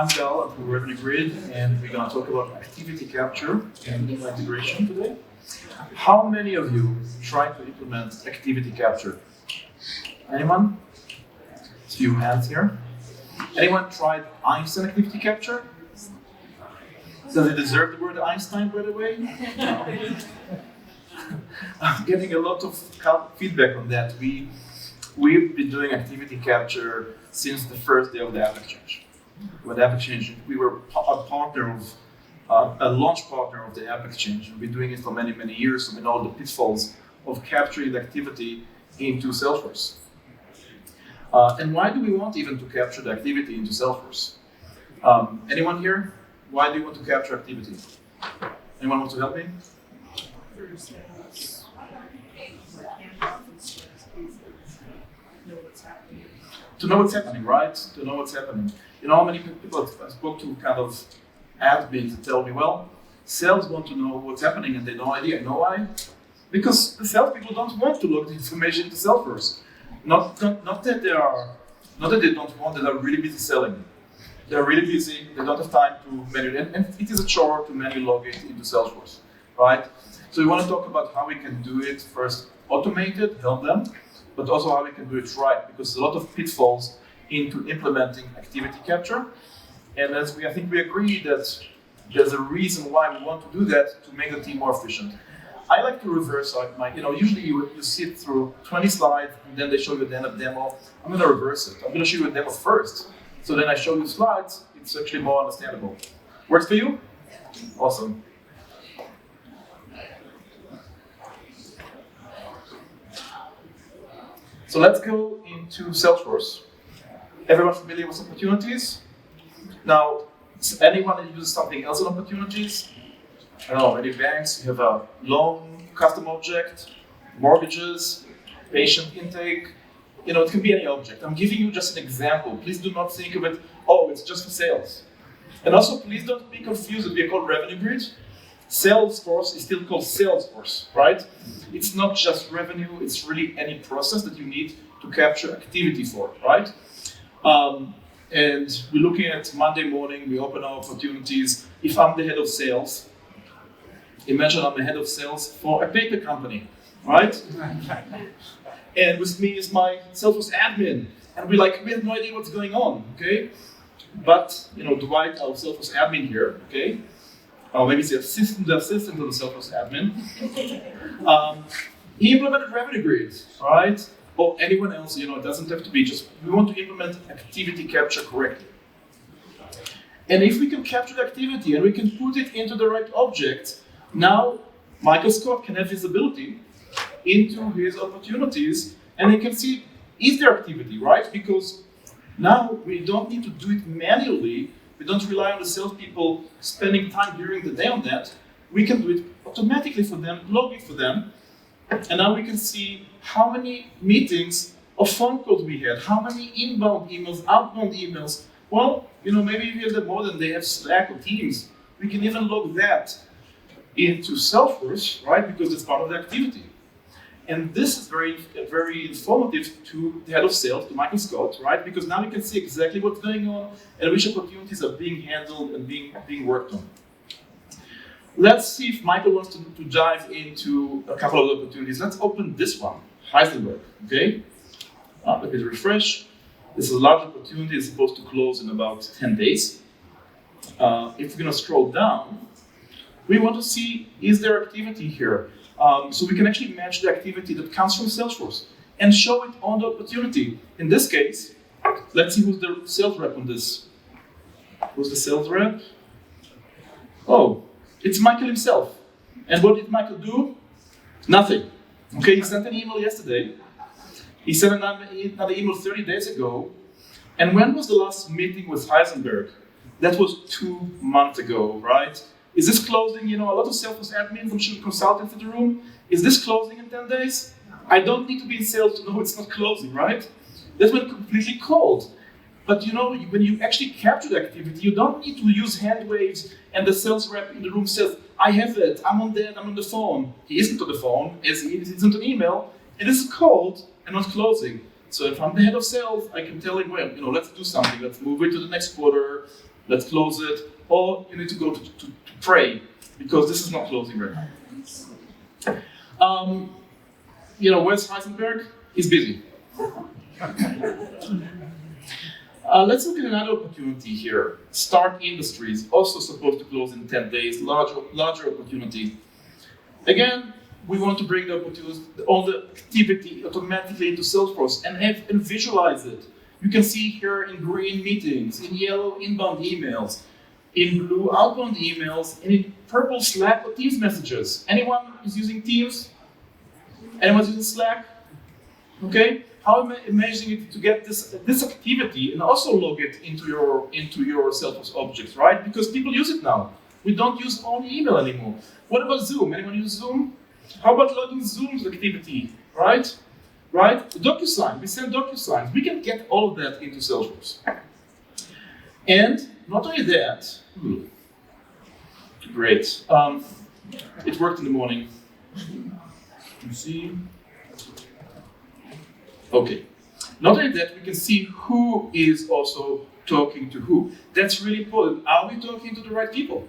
I'm Gal, I'm from Revenue Grid, and we're going to talk about activity capture and email integration today. How many of you tried to implement activity capture? Anyone? A few hands here. Anyone tried Einstein activity capture? Does it deserve the word Einstein, by the way? No. I'm getting a lot of feedback on that. We've been doing activity capture since the first day of the App Exchange. With App Exchange, we were a launch partner of the App Exchange. We've been doing it for many, many years, so we know the pitfalls of capturing the activity into Salesforce. And why do we want even to capture the activity into Salesforce? Anyone here? Why do you want to capture activity? Anyone want to help me? To know what's happening, right? To know what's happening. You know how many people I spoke to kind of admins that tell me, well, sales want to know what's happening and they have no idea. You know why? Because the salespeople don't want to log the information into Salesforce. Not that they don't want, they are really busy selling. They're really busy, they don't have time to manually, and it is a chore to manually log it into Salesforce, right? So we want to talk about how we can do it first automated, help them, but also how we can do it right, because there's a lot of pitfalls into implementing activity capture. And I think we agree that there's a reason why we want to do that to make the team more efficient. I like to reverse usually you sit through 20 slides and then they show you the demo. I'm going to reverse it. I'm going to show you a demo first. So then I show you slides, it's actually more understandable. Works for you? Awesome. So let's go into Salesforce. Everyone familiar with opportunities? Now, anyone that uses something else in opportunities? I don't know, many banks, you have a loan, custom object, mortgages, patient intake. You know, it can be any object. I'm giving you just an example. Please do not think of it, oh, it's just for sales. And also, please don't be confused that we are called Revenue Grid. Salesforce is still called Salesforce, right? It's not just revenue, it's really any process that you need to capture activity for, right? And we're looking at Monday morning, we open our opportunities. If I'm the head of sales, imagine I'm the head of sales for a paper company, right? And with me is my Salesforce admin. And we have no idea what's going on, okay? But, Dwight, our Salesforce admin here, okay? Or maybe it's the assistant of the Salesforce admin. He implemented Revenue Grid, right? Or anyone else, it doesn't have to be we want to implement activity capture correctly. And if we can capture the activity and we can put it into the right object, now Michael Scott can have visibility into his opportunities and he can see, is there activity, right? Because now we don't need to do it manually. We don't rely on the salespeople spending time during the day on that. We can do it automatically for them, log it for them. And now we can see how many meetings or phone calls we had, how many inbound emails, outbound emails. Well, maybe if you have more than they have Slack or Teams, we can even log that into Salesforce, right? Because it's part of the activity. And this is very informative to the head of sales, to Michael Scott, right? Because now we can see exactly what's going on and which opportunities are being handled and being worked on. Let's see if Michael wants to dive into a couple of opportunities. Let's open this one, Steinburg, okay? Let me refresh. This is a large opportunity. It's supposed to close in about 10 days. If we're going to scroll down, we want to see, is there activity here? So we can actually match the activity that comes from Salesforce and show it on the opportunity. In this case, let's see who's the sales rep on this. Who's the sales rep? Oh, it's Michael himself. And what did Michael do? Nothing. Okay, he sent an email yesterday. He sent another email 30 days ago. And when was the last meeting with Heisenberg? That was 2 months ago, right? Is this closing? A lot of Salesforce admins, I'm sure consultants in the room. Is this closing in 10 days? I don't need to be in sales to know it's not closing, right? That went completely cold. But when you actually capture the activity, you don't need to use hand waves and the sales rep in the room says, I have it, I'm on the phone. He isn't on the phone, as he isn't on email. It is cold and not closing. So if I'm the head of sales, I can tell him, well, let's do something. Let's move it to the next quarter. let's close it, or you need to go to pray, because this is not closing right now. Where's Heisenberg? He's busy. Let's look at another opportunity here. Start Industries, also supposed to close in 10 days, larger opportunity. Again, we want to bring all the activity automatically into Salesforce and visualize it. You can see here in green meetings, in yellow inbound emails, in blue outbound emails, and in purple Slack or Teams messages. Anyone is using Teams? Anyone using Slack? Okay. How amazing it is to get this activity and also log it into your Salesforce objects, right? Because people use it now. We don't use only email anymore. What about Zoom? Anyone use Zoom? How about logging Zoom's activity, right? Right? DocuSign. We send DocuSigns. We can get all of that into Salesforce. And not only that, great. It worked in the morning. You see. Okay. Not only that, we can see who is also talking to who. That's really important. Are we talking to the right people?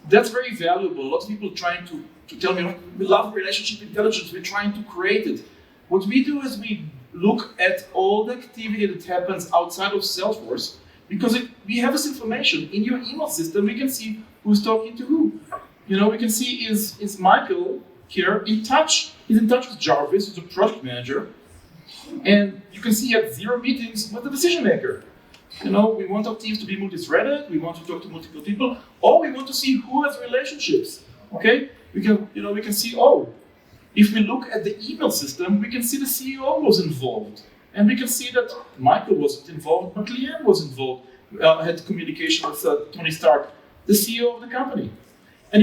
That's very valuable. Lots of people trying to tell me, we love relationship intelligence, we're trying to create it. What we do is we look at all the activity that happens outside of Salesforce, because we have this information. In your email system, we can see who's talking to who. We can see is Michael here in touch. He's in touch with Jarvis, who's a project manager. And you can see he had 0 meetings with the decision maker. We want our teams to be multi-threaded, we want to talk to multiple people, or we want to see who has relationships. Okay? We can see, if we look at the email system, we can see the CEO was involved. And we can see that Michael wasn't involved, but Leanne was involved, had communication with Tony Stark, the CEO of the company. And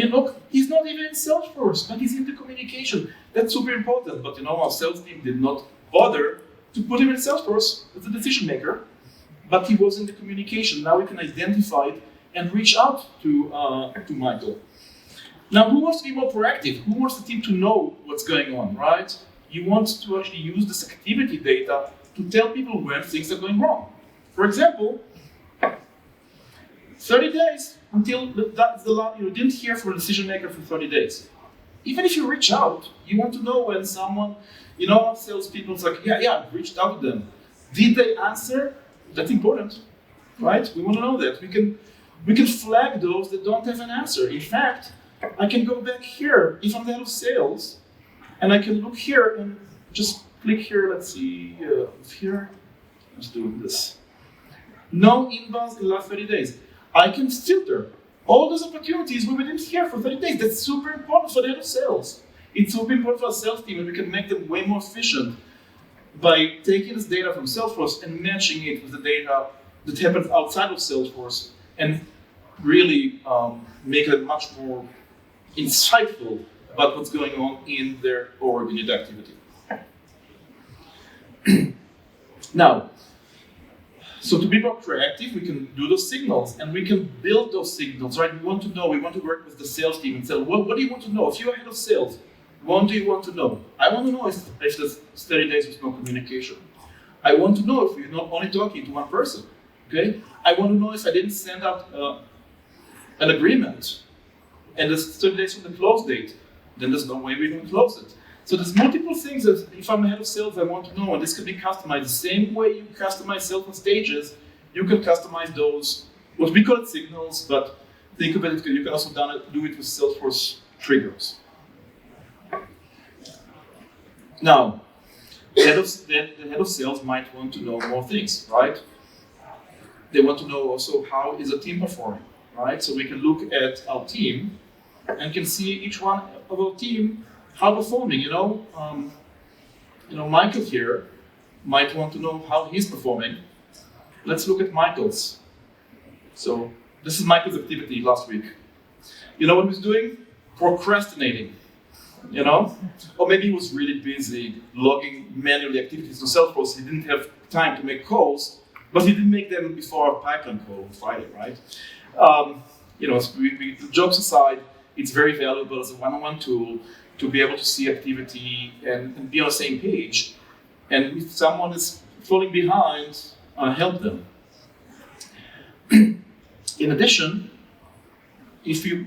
he's not even in Salesforce, but he's in the communication. That's super important. But our sales team did not bother to put him in Salesforce as a decision maker, but he was in the communication. Now we can identify it and reach out to Michael. Now, who wants to be more proactive? Who wants the team to know what's going on, right? You want to actually use this activity data to tell people when things are going wrong. For example, 30 days until you didn't hear from a decision maker for 30 days. Even if you reach out, you want to know when someone, salespeople's like, yeah, I've reached out to them. Did they answer? That's important, right? We want to know that. We can flag those that don't have an answer. In fact, I can go back here, if I'm the head of sales, and I can look here and just click here, let's see, here, I'm just doing this. No inbounds in the last 30 days. I can filter all those opportunities where we didn't hear for 30 days. That's super important for the head of sales. It's super important for our sales team, and we can make them way more efficient by taking this data from Salesforce and matching it with the data that happens outside of Salesforce, and really make it much more insightful about what's going on in their org unit activity. Now, so to be more proactive, we can do those signals, and we can build those signals, right? We want to work with the sales team and say, what do you want to know? If you're head of sales, what do you want to know? I want to know if there's 30 days with no communication. I want to know if we're not only talking to one person, okay? I want to know if I didn't send out an agreement and there's 30 days from the close date, then there's no way we can close it. So there's multiple things that if I'm a head of sales, I want to know, and this can be customized. The same way you customize sales on stages, you can customize those, what we call it signals, but think of it, you can also do it with Salesforce triggers. Now, the head of sales might want to know more things, right? They want to know also how is a team performing, right? So we can look at our team and can see each one of our team how performing. Michael here might want to know how he's performing. Let's look at Michael's. So this is Michael's activity last week. You know what he was doing? Procrastinating. Or maybe he was really busy logging manually activities to Salesforce. He didn't have time to make calls, but he didn't make them before our pipeline call on Friday, right? Jokes aside, it's very valuable as a one-on-one tool to be able to see activity and be on the same page. And if someone is falling behind, help them. In addition,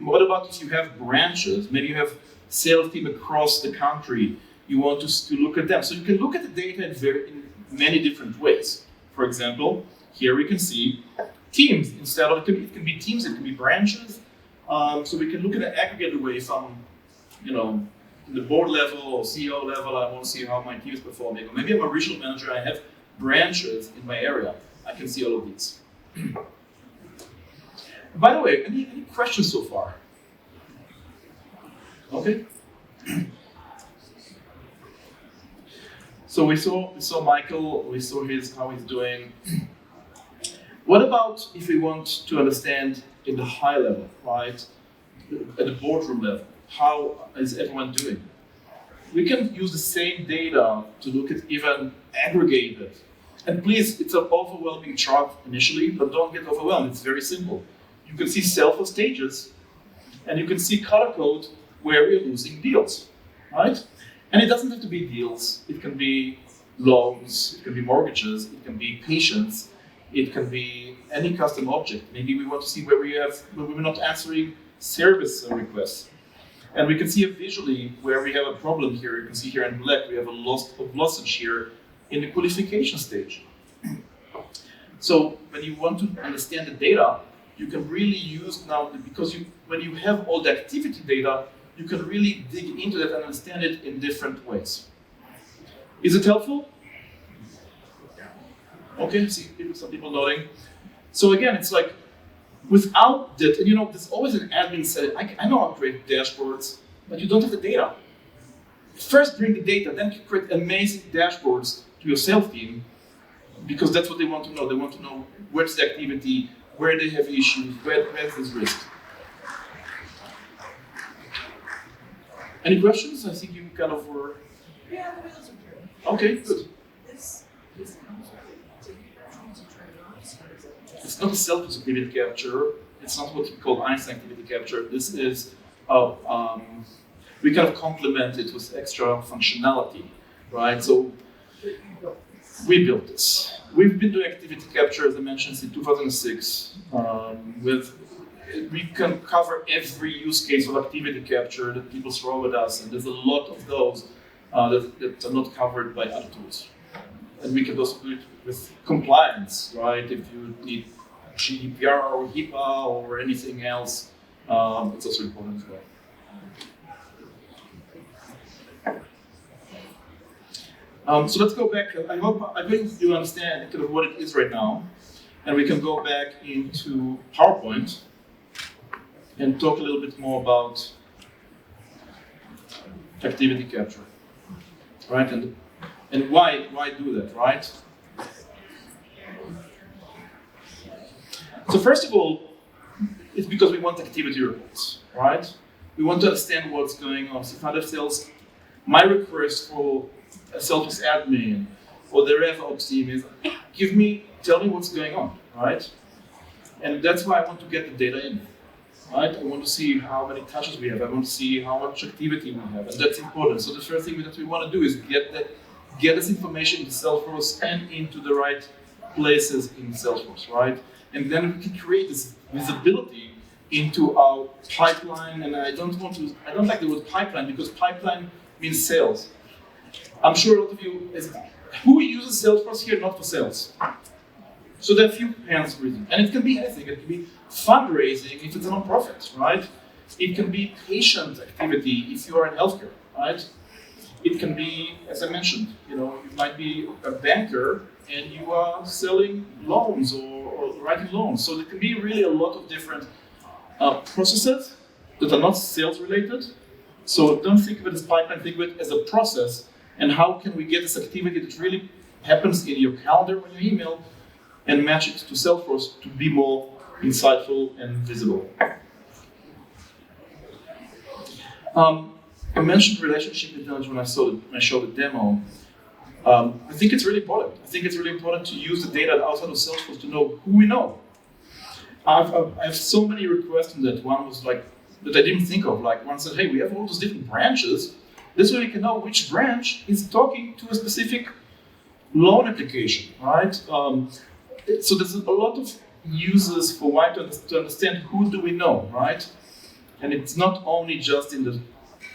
what about if you have branches? Maybe you have sales team across the country. You want to look at them. So you can look at the data in many different ways. For example, here we can see teams. Instead of it can be teams, it can be branches. So we can look at an aggregated way from, the board level or CEO level. I want to see how my team is performing. Or maybe I'm a regional manager. I have branches in my area. I can see all of these. By the way, any questions so far? Okay. So we saw Michael. We saw how he's doing. What about if we want to understand in the high level, right? At the boardroom level, how is everyone doing? We can use the same data to look at even aggregated. And please, it's an overwhelming chart initially, but don't get overwhelmed. It's very simple. You can see Salesforce stages, and you can see color code where we're losing deals, right? And it doesn't have to be deals. It can be loans, it can be mortgages, it can be patients, it can be any custom object. Maybe we want to see where we're not answering service requests. And we can see it visually where we have a problem here. You can see here in black, we have a loss of lossage here in the qualification stage. So when you want to understand the data, you can really use now, because when you have all the activity data, you can really dig into that and understand it in different ways. Is it helpful? Okay, see some people nodding. So again, it's like, without that, and there's always an admin said, I know how to create dashboards, but you don't have the data. First bring the data, then you create amazing dashboards to your sales team, because that's what they want to know. They want to know where's the activity, where they have issues, where's this risk. Any questions? I think you kind of were... Yeah, the wheels are true. Okay, good. This comes with concentrated on. It's not a self activity capture. It's not what we call Einstein activity capture. This is, we kind of complement it with extra functionality, right? So we built this. We've been doing activity capture, as I mentioned, since 2006. We can cover every use case of activity capture that people throw at us, and there's a lot of those that are not covered by other tools. And we can also do it with compliance, right? If you need GDPR or HIPAA or anything else, it's also important as well. So let's go back. I think you understand kind of what it is right now, and we can go back into PowerPoint and talk a little bit more about activity capture, right? And why do that, right? So first of all, it's because we want activity reports, right? We want to understand what's going on. So if I have sales, my request for a Salesforce admin or the RevOps team is, tell me what's going on, right? And that's why I want to get the data in, right? I want to see how many touches we have. I want to see how much activity we have, and that's important. So the first thing that we want to do is get this information into Salesforce and into the right places in Salesforce, right? And then we can create this visibility into our pipeline. And I don't like the word pipeline because pipeline means sales. I'm sure a lot of you, who uses Salesforce here not for sales? So there are a few hands raising. And it can be anything. It can be fundraising if it's a non-profit, right? It can be patient activity if you are in healthcare, right? It can be, as I mentioned, you might be a banker and you are selling loans or writing loans. So there can be really a lot of different processes that are not sales related. So don't think of it as pipeline, think of it as a process. And how can we get this activity that really happens in your calendar or your email and match it to Salesforce to be more insightful and visible. I mentioned relationship intelligence when I showed the demo. I think it's really important. I think it's really important to use the data outside of Salesforce to know who we know. I have so many requests on that. One was like, that I didn't think of. Like one said, hey, we have all those different branches. This way we can know which branch is talking to a specific loan application, right? So there's a lot of uses for why to understand who do we know, right? And it's not only just in the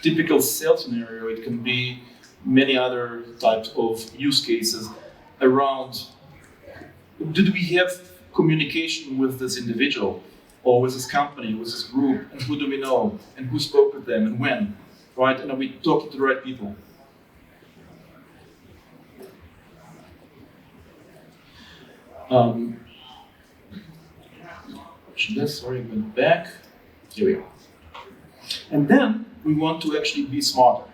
typical sales scenario, it can be many other types of use cases around, did we have communication with this individual or with this company, with this group, and who do we know, and who spoke with them, and when, right? And are we talking to the right people? Sorry, went back. Here we go. And then we want to actually be smarter.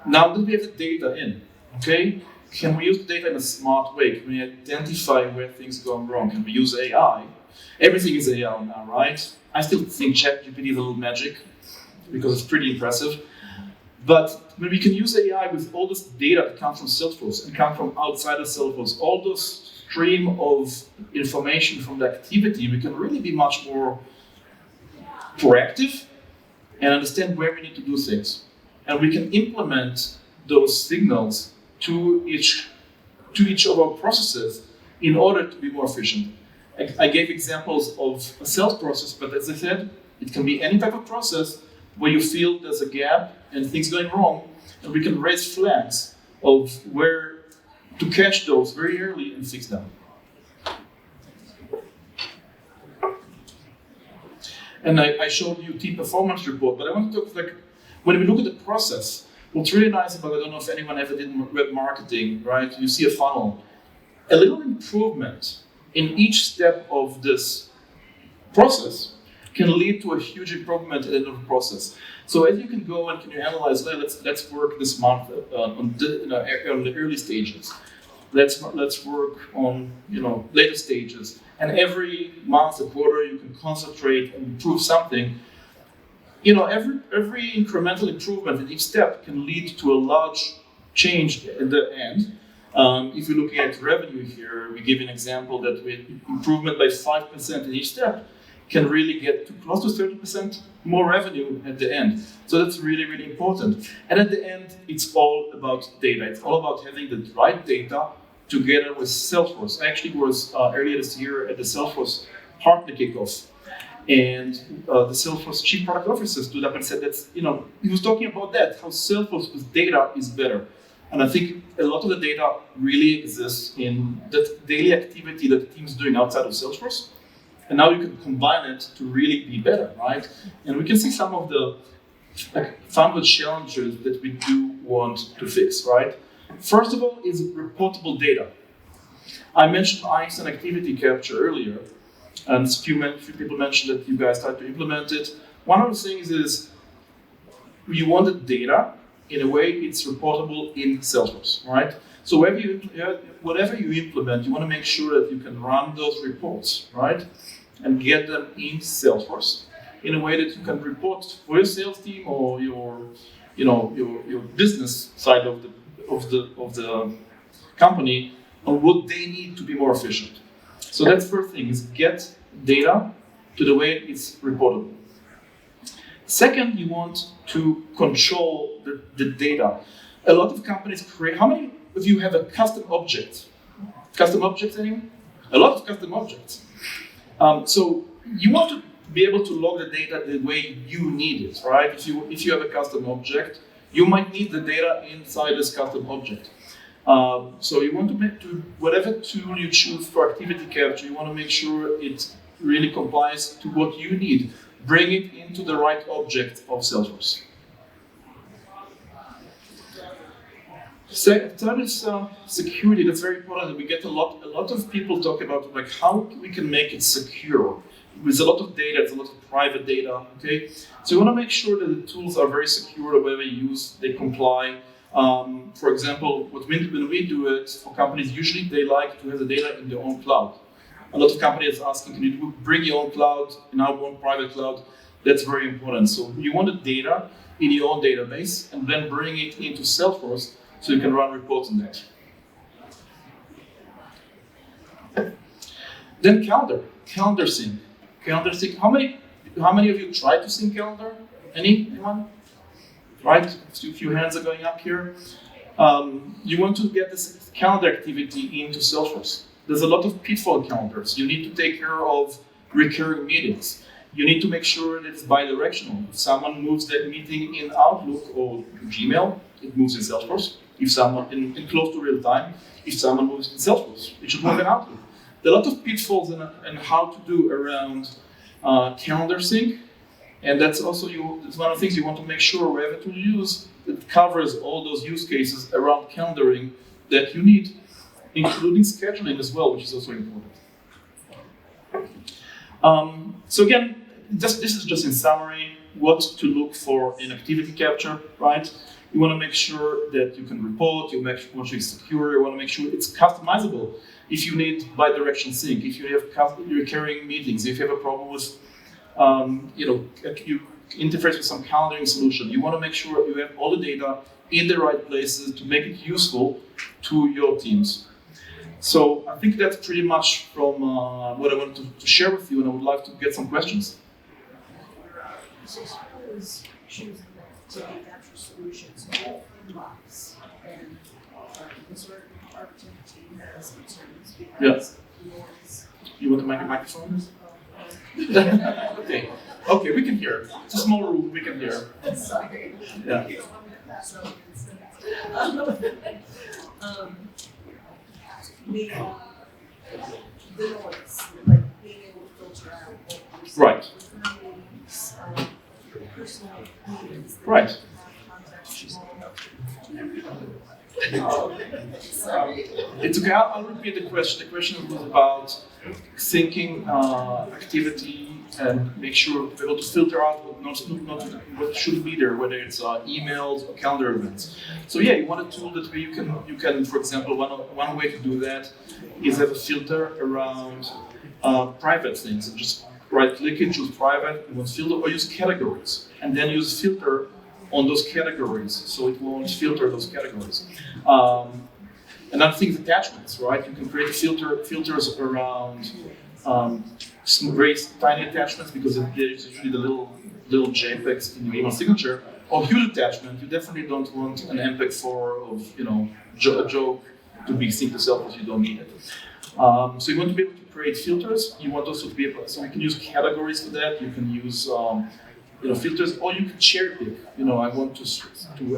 Now that we have the data in, okay, can we use the data in a smart way? Can we identify where things go wrong? Can we use AI? Everything is AI now, right? I still think ChatGPT is a little magic because it's pretty impressive. But when we can use AI with all this data that comes from Salesforce and come from outside of Salesforce, all those stream of information from the activity, we can really be much more proactive and understand where we need to do things. And we can implement those signals to each of our processes in order to be more efficient. I gave examples of a sales process, but as I said, it can be any type of process where you feel there's a gap and things going wrong, and we can raise flags of where to catch those very early and fix them. And I showed you team performance report, but I want to talk like, when we look at the process, what's really nice about, I don't know if anyone ever did web marketing, right? You see a funnel. A little improvement in each step of this process can lead to a huge improvement at the end of the process. So as you can go and can you analyze, let's work this month on the early stages. Let's work on later stages. And every month, a quarter, you can concentrate and improve something. Every incremental improvement in each step can lead to a large change at the end. If you're looking at revenue here, we give an example that with improvement by 5% in each step can really get to close to 30% more revenue at the end. So that's really, really important. And at the end, it's all about data. It's all about having the right data together with Salesforce. I actually was earlier this year at the Salesforce partner kickoff. And the Salesforce chief product officer stood up and said he was talking about that, how Salesforce with data is better. And I think a lot of the data really exists in the daily activity that the team is doing outside of Salesforce. And now you can combine it to really be better, right? And we can see some of the fundamental challenges that we do want to fix, right? First of all is reportable data. I mentioned ICE and activity capture earlier, and a few people mentioned that you guys started to implement it. One of the things is you want the data in a way it's reportable in Salesforce, right? So whatever you implement, you want to make sure that you can run those reports, right? And get them in Salesforce in a way that you can report for your sales team or your business side of the company on what they need to be more efficient. So that's the first thing, is get data to the way it's reportable. Second, you want to control the data. A lot of companies create, how many of you have a custom object? Custom objects, anyone? A lot of custom objects. So you want to be able to log the data the way you need it, right? If you have a custom object, you might need the data inside this custom object. So you want to whatever tool you choose for activity capture, you want to make sure it really complies to what you need. Bring it into the right object of Salesforce. Third is security. That's very important. We get a lot of people talk about like how we can make it secure. With a lot of data, it's a lot of private data. Okay, so you want to make sure that the tools are very secure. Whatever you use, they comply. For example, when we do it for companies, usually they like to have the data in their own cloud. A lot of companies are asking, can you bring your own cloud in our own private cloud? That's very important. So you want the data in your own database and then bring it into Salesforce so you can run reports on that. Then calendar sync. Calendar sync. How many of you tried to sync calendar? Anyone? Right? A few hands are going up here. You want to get this calendar activity into Salesforce. there's a lot of pitfall calendars. You need to take care of recurring meetings. You need to make sure that it's bi-directional. If someone moves that meeting in Outlook or Gmail, it moves in Salesforce. If someone in close to real time, if someone moves in Salesforce, it should move in Outlook. There are a lot of pitfalls in how to do around calendar sync, and that's also it's one of the things you want to make sure wherever to use that covers all those use cases around calendaring that you need, including scheduling as well, which is also important. So again, this is just in summary what to look for in activity capture, right? You want to make sure that you can report, you want to make sure it's secure, you want to make sure it's customizable. If you need bi-directional sync, if you have recurring meetings, if you have a problem with, you interface with some calendaring solution, you want to make sure you have all the data in the right places to make it useful to your teams. So I think that's pretty much from what I wanted to share with you, and I would like to get some questions. So suppose choosing to capture solutions inbox and the sort of architect team has concerns because noise. You want to make a microphone? Okay, we can hear. It's a small room, we can hear. Sorry. Yeah. The noise, like being able to filter out what was Right. personal meetings. Right. It's okay. I'll repeat the question. The question was about syncing activity and make sure to be able to filter out what should be there, whether it's emails or calendar events. So yeah, you want a tool that you can, for example, one way to do that is have a filter around private things, and just right-click it, choose private, and filter, or use categories, and then use filter on those categories, so it won't filter those categories. Another thing is attachments, right? You can create filters around very tiny attachments because there's usually the little JPEGs in your email signature, or huge attachment. You definitely don't want an MP4 of a joke to be synced to Salesforce. You don't need it. So you want to be able to create filters. You want also to be able, so you can use categories for that. You can use filters, or you can cherry pick. I want to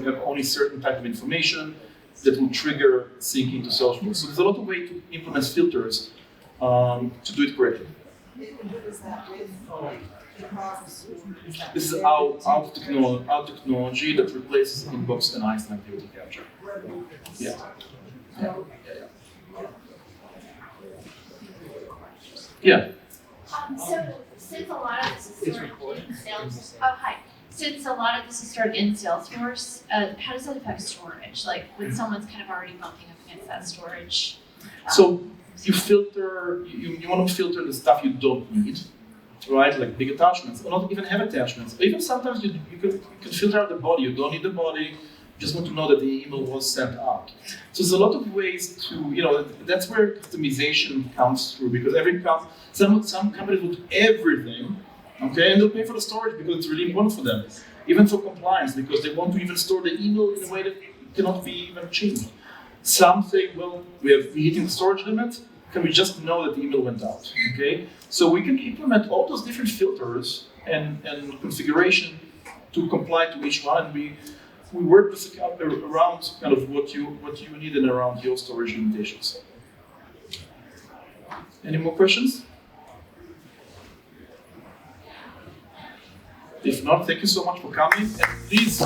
have only certain type of information that will trigger syncing to Salesforce. So there's a lot of ways to implement filters to do it correctly. Is that with This is our technology that replaces inbox and ICE and activity capture. Yeah. Yeah. So since a lot of this is stored in Since a lot of this is stored in Salesforce, how does that affect storage? Like when someone's kind of already bumping up against that storage? So you filter. You want to filter the stuff you don't need, right? Like big attachments, or not even have attachments. Even sometimes you can filter out the body. You don't need the body. You just want to know that the email was sent out. So there's a lot of ways to, that's where customization comes through, because some companies will do everything, okay, and they'll pay for the storage because it's really important for them, even for compliance, because they want to even store the email in a way that it cannot be even changed. Some say, well, we're hitting the storage limit, can we just know that the email went out, okay? So we can implement all those different filters and configuration to comply to each one, and we work with around kind of what you need and around your storage limitations. Any more questions? If not, thank you so much for coming, and please